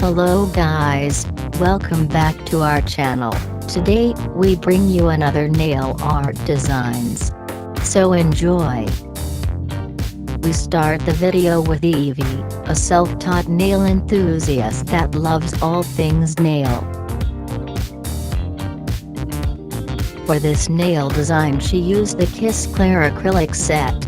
Hello guys, welcome back to our channel. Today, we bring you another nail art designs. So enjoy! We start the video with 𝒎𝒃𝒔𝒄𝒓𝒊𝒃𝒆, a self-taught nail enthusiast that loves all things nail. For this nail design she used the 𝒎𝒄𝒓𝒄𝒄 acrylic set.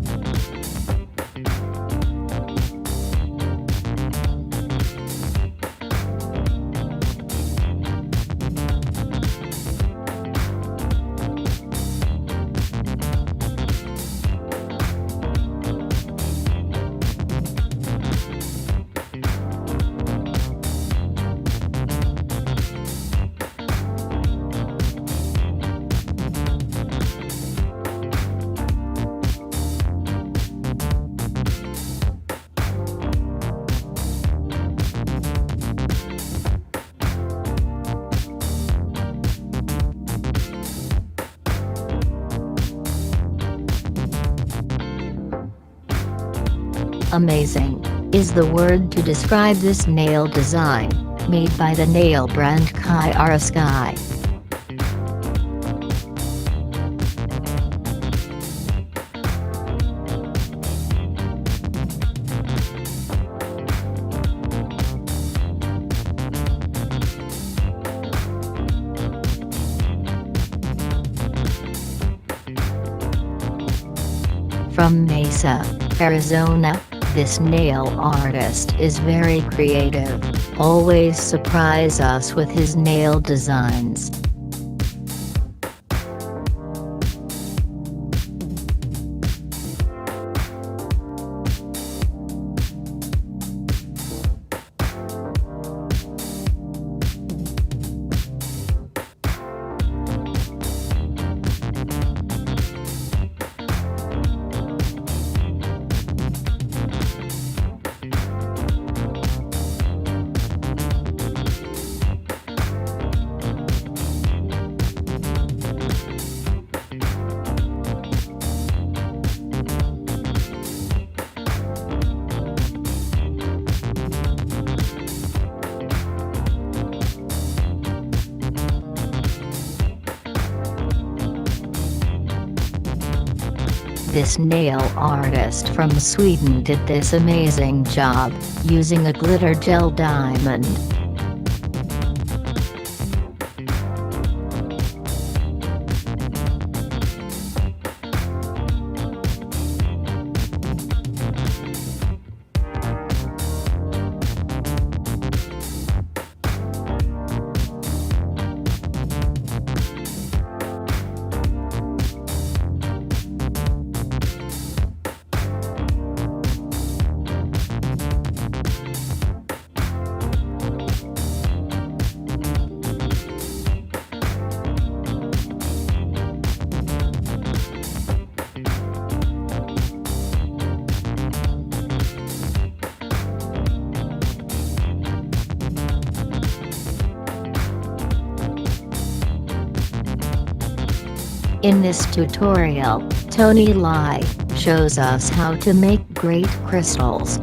Amazing is the word to describe this nail design, made by the nail brand 𝒎𝒄𝒄𝒄𝒆. From Mesa, Arizona, this nail artist is very creative, always surprise us with his nail designs. This nail artist from Sweden did this amazing job, using a glitter gel diamond. In this tutorial, Tony Lai shows us how to make great crystals.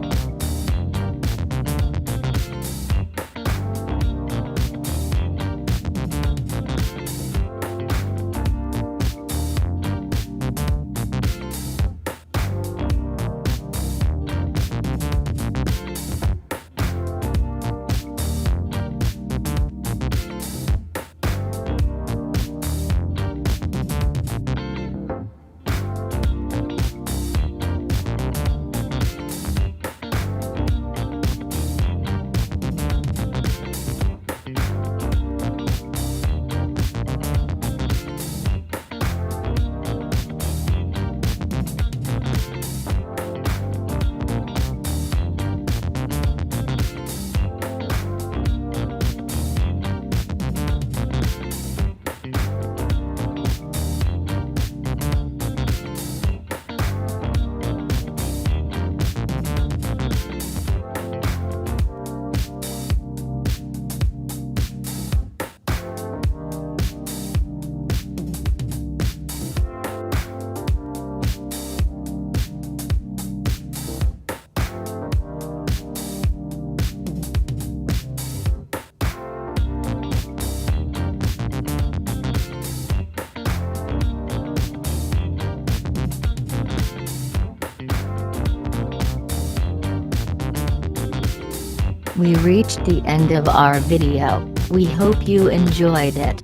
We reached the end of our video. We hope you enjoyed it.